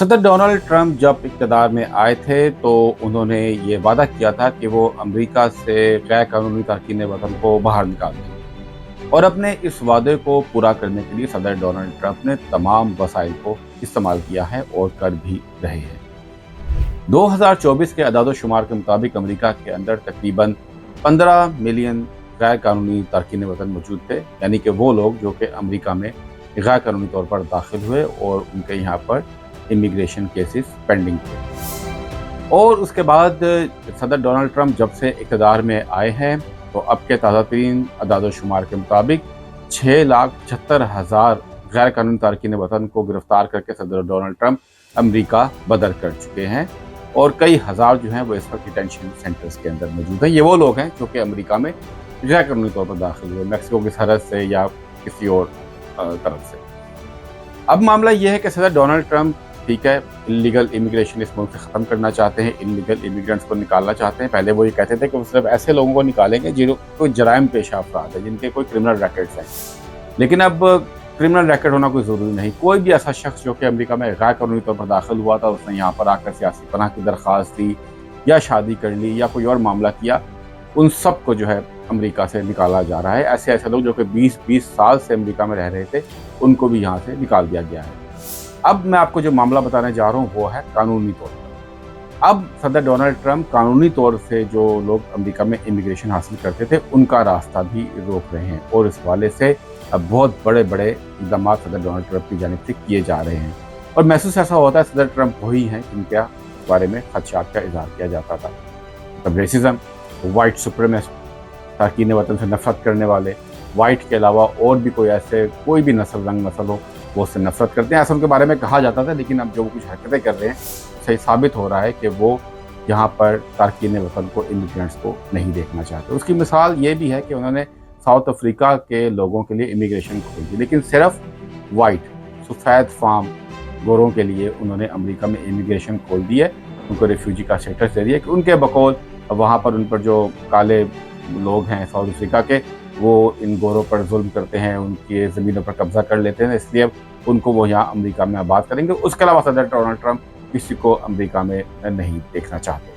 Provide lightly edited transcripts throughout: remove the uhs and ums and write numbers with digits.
सदर Donald Trump जब इक़्तिदार में आए थे तो उन्होंने ये वादा किया था कि वो अमेरिका से गैर कानूनी तारकीन वतन को बाहर निकाल देंगे और अपने इस वादे को पूरा करने के लिए सदर डोनाल्ड ट्रंप ने तमाम वसाइल को इस्तेमाल किया है और कर भी रहे हैं। 2024 के अदाद-ओ-शुमार के मुताबिक अमेरिका के अंदर तकरीबन 15 मिलियन गैर कानूनी तारकीन वतन मौजूद थे, यानी कि वो लोग जो कि अमेरिका में गैर कानूनी तौर पर दाखिल हुए और उनके यहाँ पर इमिग्रेशन केसेस पेंडिंग थे। और उसके बाद सदर डोनाल्ड ट्रंप जब से इक़्तिदार में आए हैं तो अब के ताज़ा तरीन अदाद-ओ-शुमार के मुताबिक 6,76,000 गैर कानूनी तारकीन वतन को गिरफ्तार करके सदर डोनाल्ड ट्रंप अमेरिका बदर कर चुके हैं और कई हज़ार जो हैं वो इस वक्त डिटेंशन सेंटर्स के अंदर मौजूद हैं। ये वो लोग हैं जो कि अमेरिका में गैर कानूनी तौर पर दाखिल हुए, मैक्सिको की सरहद से या किसी और तरफ से। अब मामला ये है कि सदर डोनाल्ड ट्रंप ठीक है, इलीगल इमिग्रेशन इस मुल्क से ख़त्म करना चाहते हैं, इलीगल इमिग्रेंट्स को निकालना चाहते हैं। पहले वो ये कहते थे कि वो सिर्फ ऐसे लोगों को निकालेंगे जिनको कोई जराइम पेशा अफराद है, जिनके कोई क्रिमिनल रैकेट्स हैं। लेकिन अब क्रिमिनल रैकेट होना कोई ज़रूरी नहीं। कोई भी ऐसा शख्स जो कि अमेरिका में गैर कानूनी तौर पर दाखिल हुआ था, उसने यहाँ पर आकर सियासी पनाह की दरख्वास्त दी या शादी कर ली या कोई और मामला किया, उन सब को जो है अमेरिका से निकाला जा रहा है। ऐसे ऐसे लोग जो कि 20-20 साल से अमेरिका में रह रहे थे, उनको भी यहाँ से निकाल दिया गया है। अब मैं आपको जो मामला बताने जा रहा हूँ वो है कानूनी तौर पर। अब सदर डोनाल्ड ट्रंप कानूनी तौर से जो लोग अमेरिका में इमिग्रेशन हासिल करते थे उनका रास्ता भी रोक रहे हैं और इस हवाले से अब बहुत बड़े बड़े इक़दाम सदर डोनाल्ड ट्रंप की जानिब से किए जा रहे हैं और महसूस ऐसा होता है सदर ट्रंप वही हैं जिनके बारे में खदशात का इजहार किया जाता था। मतलब रेसिज्म, वाइट सुप्रीमेसिस्ट, तारकीन वतन से नफरत करने वाले, वाइट के अलावा और भी कोई ऐसे कोई भी नस्ल रंग नस्ल हो वो उससे नफरत करते हैं। ऐसा उनके बारे में कहा जाता था, लेकिन अब जो कुछ हरकतें कर रहे हैं सही साबित हो रहा है कि वो यहाँ पर तारकीन वतन को, इमिग्रेंट्स को नहीं देखना चाहते। उसकी मिसाल ये भी है कि उन्होंने साउथ अफ्रीका के लोगों के लिए इमिग्रेशन खोल दी, लेकिन सिर्फ वाइट सफ़ेद फार्म गोरों के लिए उन्होंने अमेरिका में इमिग्रेशन खोल दी है, उनको रिफ्यूजी का स्टेटस दे दिया कि उनके बकौल वहाँ पर उन पर जो काले लोग हैं साउथ अफ्रीका के, वो इन गोरों पर जुल्म करते हैं, उनकी ज़मीनों पर कब्जा कर लेते हैं, इसलिए उनको वो यहाँ अमेरिका में आबाद करेंगे। उसके अलावा सदर डोनाल्ड ट्रंप किसी को अमेरिका में नहीं देखना चाहते।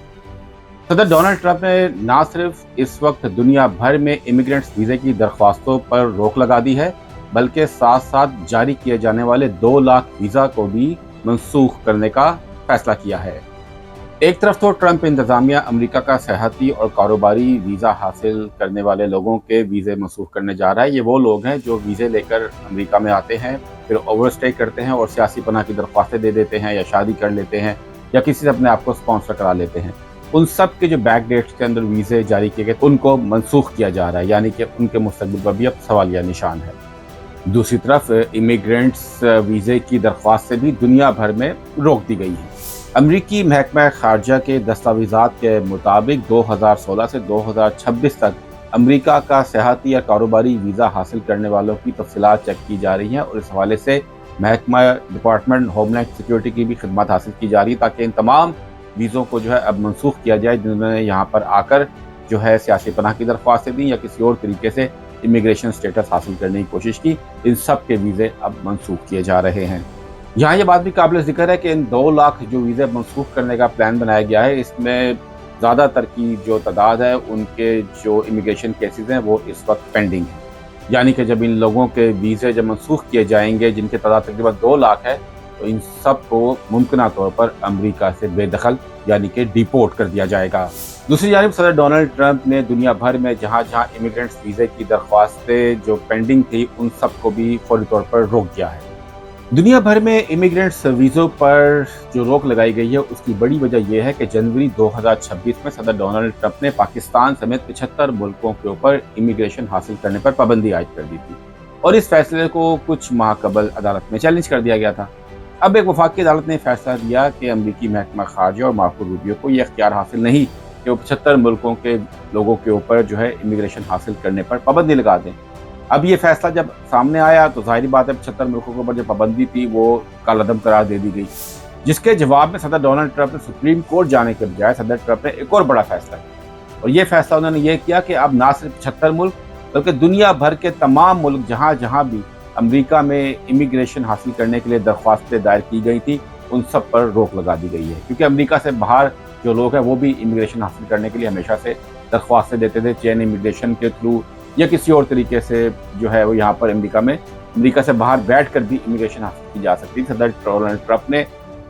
सदर डोनाल्ड ट्रंप ने ना सिर्फ इस वक्त दुनिया भर में इमिग्रेंट्स वीज़े की दरख्वास्तों पर रोक लगा दी है, बल्कि साथ साथ जारी किए जाने वाले 2 लाख वीज़ा को भी मनसूख करने का फैसला किया है। एक तरफ तो ट्रंप इंतज़ामिया अमेरिका का सियाहती और कारोबारी वीज़ा हासिल करने वाले लोगों के वीज़े मनसूख करने जा रहा है। ये वो लोग हैं जो वीज़े लेकर अमेरिका में आते हैं, फिर ओवरस्टे करते हैं और सियासी पनाह की दरख्वास्तें दे देते हैं या शादी कर लेते हैं या किसी से अपने आप को स्पॉन्सर करा लेते हैं। उन सब के जो बैक डेट्स के अंदर वीज़े जारी किए गए उनको मनसूख किया जा रहा है, यानी कि उनके मुस्तकबिल पर भी अब सवालिया निशान है। दूसरी तरफ इमिग्रेंट्स वीज़े की दरख्वास्त से भी दुनिया भर में रोक दी गई है। अमरीकी महकमा खारजा के दस्तावेज़ात के मुताबिक 2016 से 2026 तक अमेरिका का सियाहती या कारोबारी वीज़ा हासिल करने वालों की तफसीलात चेक की जा रही हैं और इस हवाले से महकमा डिपार्टमेंट होमलैंड सिक्योरिटी की भी खिदमत हासिल की जा रही है ताकि इन तमाम वीज़ों को जो है अब मनसूख किया जाए जिन्होंने यहाँ पर आकर जो है सियासी पनाह की दरख्वास्तें दी या किसी और तरीके से इमिग्रेशन स्टेटस हासिल करने की कोशिश की। इन सब के वीज़े अब मनसूख किए जा रहे हैं। यहाँ ये बात भी काबिल ज़िक्र है कि इन 2 लाख जो वीज़े मनसूख करने का प्लान बनाया गया है, इसमें ज़्यादातर की जो तादाद है उनके जो इमिग्रेशन केसेस हैं वो इस वक्त पेंडिंग है। यानी कि जब इन लोगों के वीज़े जब मनसूख किए जाएंगे, जिनकी तादाद तकरीबन 2 लाख है, तो इन सब को मुमकिन तौर पर अमेरिका से बेदखल यानी कि डिपोर्ट कर दिया जाएगा। दूसरी जानिब सदर डोनाल्ड ट्रंप ने दुनिया भर में जहाँ जहाँ इमिग्रेंट्स वीज़े की दरख्वास्तें जो पेंडिंग थी उन सब को भी फौरी तौर पर रोक दिया है। दुनिया भर में इमिग्रेंट्स वीज़ों पर जो रोक लगाई गई है उसकी बड़ी वजह यह है कि जनवरी 2026 में सदर डोनाल्ड ट्रंप ने पाकिस्तान समेत 75 मुल्कों के ऊपर इमिग्रेशन हासिल करने पर पाबंदी आयद कर दी थी और इस फैसले को कुछ माह कबल अदालत में चैलेंज कर दिया गया था। अब एक वफाकी अदालत ने फैसला दिया कि अमरीकी महकमा खारजा और मार्को रूबियो को यह इख्तियार हासिल नहीं कि वो 75 मुल्कों के लोगों के ऊपर जो है इमिग्रेशन हासिल करने पर पाबंदी लगा दें। अब ये फैसला जब सामने आया तो जाहिर बात है 75 मुल्कों के ऊपर जो पाबंदी थी वो कालअदम करार दे दी गई, जिसके जवाब में सदर डोनाल्ड ट्रंप ने सुप्रीम कोर्ट जाने के बजाय सदर ट्रंप ने एक और बड़ा फैसला किया और ये फैसला उन्होंने ये किया कि अब ना सिर्फ 76 मुल्क बल्कि दुनिया भर के तमाम मुल्क जहाँ जहाँ भी अमेरिका में इमिग्रेशन हासिल करने के लिए दरख्वास्तें दायर की गई थी उन सब पर रोक लगा दी गई है, क्योंकि अमेरिका से बाहर जो लोग हैं वो भी इमिग्रेशन हासिल करने के लिए हमेशा से दरख्वास्तें देते थे, चेन इमिग्रेशन के थ्रू या किसी और तरीके से जो है वो यहाँ पर अमेरिका से बाहर बैठकर भी इमिग्रेशन हासिल की जा सकती थी। सदर डोनाल्ड ट्रंप ने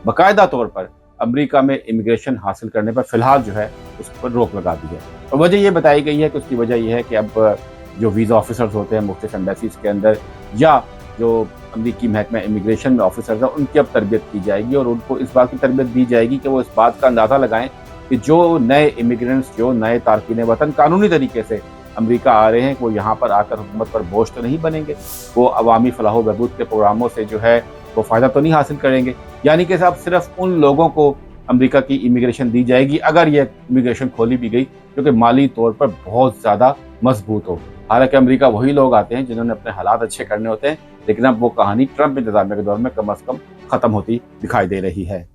बाकायदा तौर पर अमेरिका में इमिग्रेशन हासिल करने पर फिलहाल जो है उस पर रोक लगा दी है। और वजह ये बताई गई है कि उसकी वजह यह है कि अब जो वीज़ा ऑफिसर्स होते हैं मुख्तलिफ एम्बेसीज के अंदर या जो अमरीकी महकमा इमिग्रेशन में ऑफिसर्स हैं उनकी अब तरबियत की जाएगी और उनको इस बात की तरबियत दी जाएगी कि वो इस बात का अंदाज़ा लगाएं कि जो नए इमिग्रेंट्स, जो नए तारकीन वतन कानूनी तरीके से अमेरिका आ रहे हैं, वो यहाँ पर आकर हुकूमत पर बोझ तो नहीं बनेंगे, वो अवामी फलाह बहबूद के प्रोग्रामों से जो है वो फ़ायदा तो नहीं हासिल करेंगे। यानी कि साहब सिर्फ उन लोगों को अमेरिका की इमिग्रेशन दी जाएगी अगर ये इमिग्रेशन खोली भी गई जो कि माली तौर पर बहुत ज़्यादा मजबूत हो। हालांकि अमेरिका वही लोग आते हैं जिन्होंने अपने हालात अच्छे करने होते हैं, लेकिन अब वो कहानी ट्रंप इंतजामिया के दौर में कम अज़ कम ख़त्म होती दिखाई दे रही है।